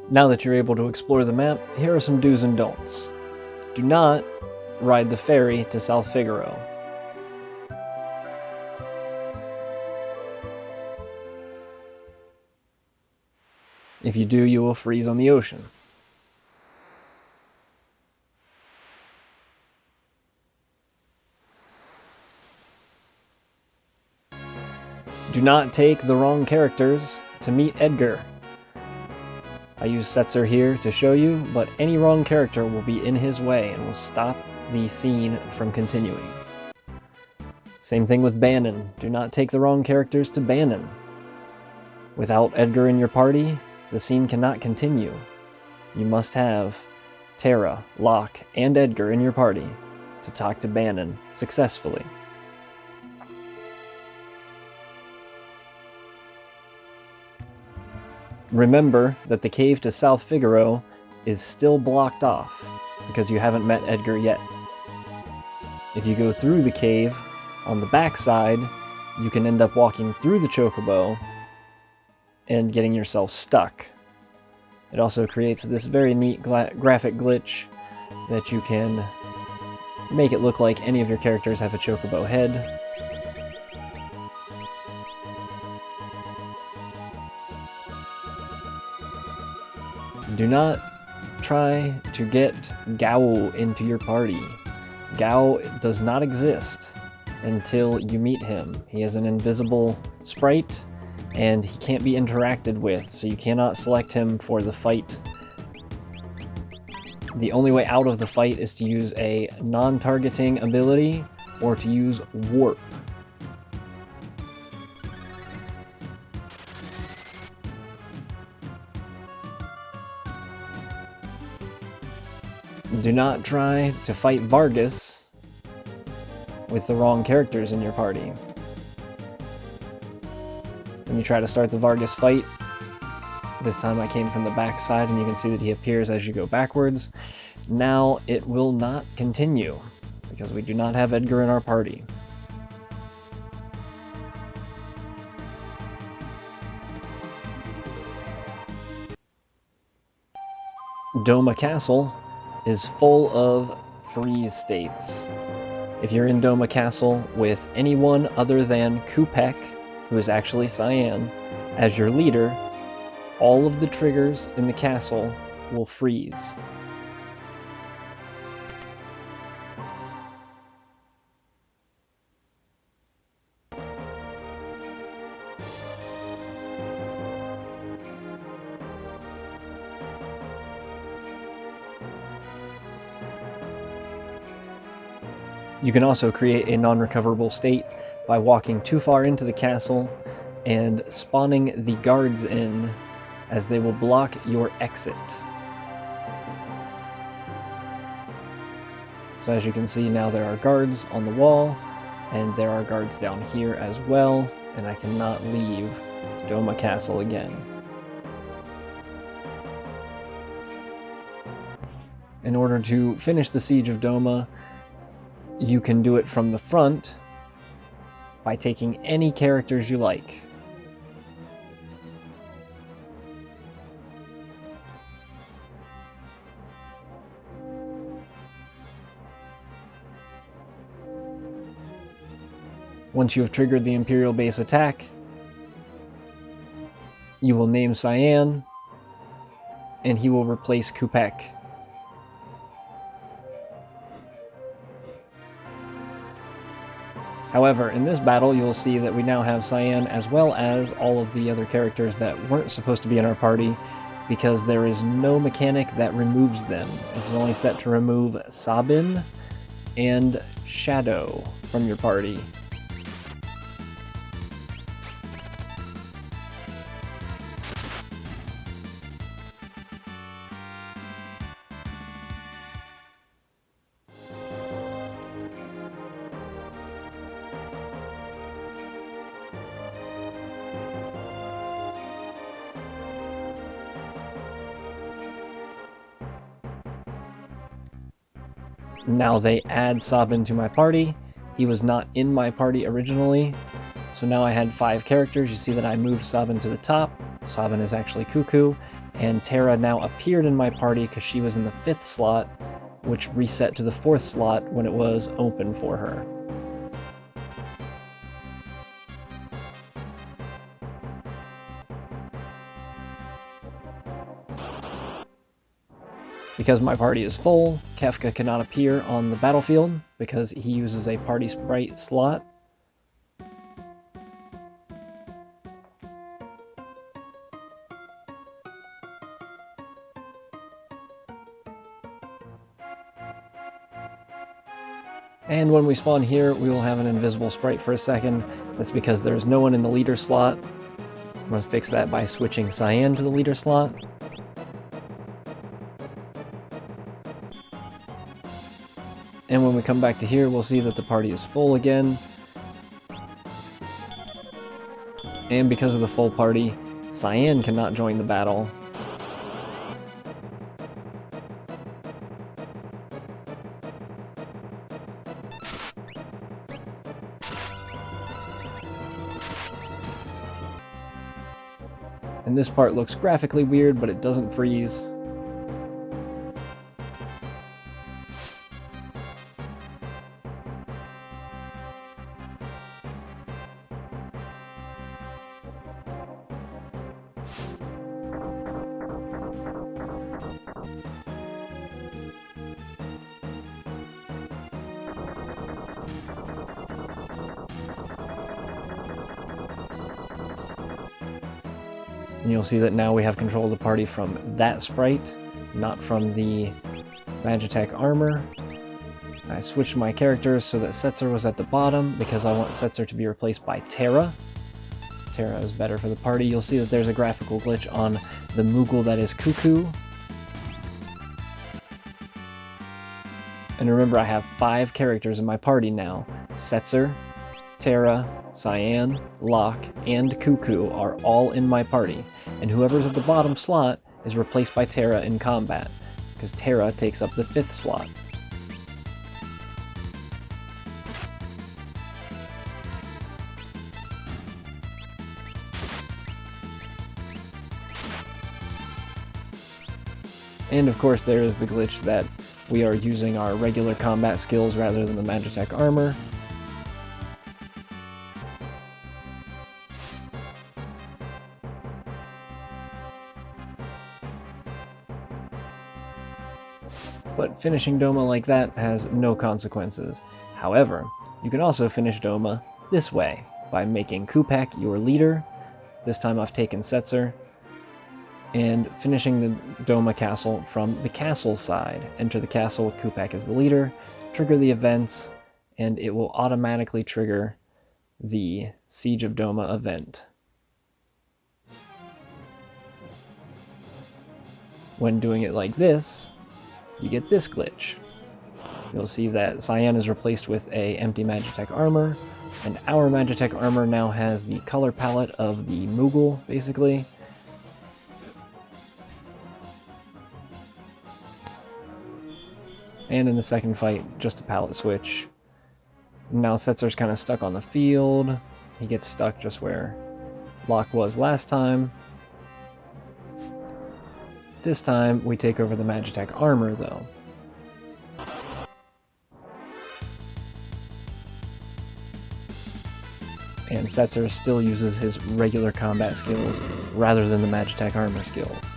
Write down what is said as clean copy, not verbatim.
Now that you're able to explore the map, here are some do's and don'ts. Do not ride the ferry to South Figaro. If you do, you will freeze on the ocean. Do not take the wrong characters to meet Edgar. I use Setzer here to show you, but any wrong character will be in his way and will stop the scene from continuing. Same thing with Bannon. Do not take the wrong characters to Bannon. Without Edgar in your party, the scene cannot continue. You must have Terra, Locke, and Edgar in your party to talk to Bannon successfully. Remember that the cave to South Figaro is still blocked off because you haven't met Edgar yet. If you go through the cave on the backside, you can end up walking through the chocobo and getting yourself stuck. It also creates this very neat graphic glitch that you can make it look like any of your characters have a chocobo head. Do not try to get Gao into your party. Gao does not exist until you meet him. He is an invisible sprite, and he can't be interacted with, so you cannot select him for the fight. The only way out of the fight is to use a non-targeting ability or to use Warp. Do not try to fight Vargas with the wrong characters in your party. When you try to start the Vargas fight, this time I came from the backside and you can see that he appears as you go backwards. Now it will not continue because we do not have Edgar in our party. Doma Castle is full of freeze states. If you're in Doma Castle with anyone other than Kupek, who is actually Cyan, as your leader, all of the triggers in the castle will freeze. You can also create a non-recoverable state by walking too far into the castle and spawning the guards in, as they will block your exit. So as you can see, now there are guards on the wall, and there are guards down here as well, and I cannot leave Doma Castle again. In order to finish the Siege of Doma, you can do it from the front by taking any characters you like. Once you have triggered the Imperial base attack, you will name Cyan, and he will replace Kupek. However, in this battle, you'll see that we now have Cyan as well as all of the other characters that weren't supposed to be in our party, because there is no mechanic that removes them. It's only set to remove Sabin and Shadow from your party. Now they add Sabin to my party. He was not in my party originally, so now I had 5 characters. You see that I moved Sabin to the top. Sabin is actually Cuckoo, and Terra now appeared in my party because she was in the 5th slot, which reset to the 4th slot when it was open for her. Because my party is full, Kefka cannot appear on the battlefield because he uses a party sprite slot. And when we spawn here, we will have an invisible sprite for a second. That's because there's no one in the leader slot. I'm going to fix that by switching Cyan to the leader slot. And when we come back to here, we'll see that the party is full again. And because of the full party, Cyan cannot join the battle. And this part looks graphically weird, but it doesn't freeze. And you'll see that now we have control of the party from that sprite, not from the Magitech armor. I switched my characters so that Setzer was at the bottom because I want Setzer to be replaced by Terra. Terra is better for the party. You'll see that there's a graphical glitch on the Moogle that is Cuckoo. And remember, I have 5 characters in my party now. Setzer, Terra, Cyan, Locke, and Cuckoo are all in my party, and whoever's at the bottom slot is replaced by Terra in combat, because Terra takes up the 5th slot. And of course there is the glitch that we are using our regular combat skills rather than the Magitech armor. But finishing Doma like that has no consequences. However, you can also finish Doma this way, by making Kupak your leader. This time I've taken Setzer. And finishing the Doma castle from the castle side. Enter the castle with Kupak as the leader, trigger the events, and it will automatically trigger the Siege of Doma event. When doing it like this, you get this glitch. You'll see that Cyan is replaced with a empty Magitech armor, and our Magitech armor now has the color palette of the Moogle, basically. And in the second fight, just a palette switch. Now Setzer's kind of stuck on the field. He gets stuck just where Locke was last time. This time, we take over the Magitech armor, though. And Setzer still uses his regular combat skills rather than the Magitech armor skills.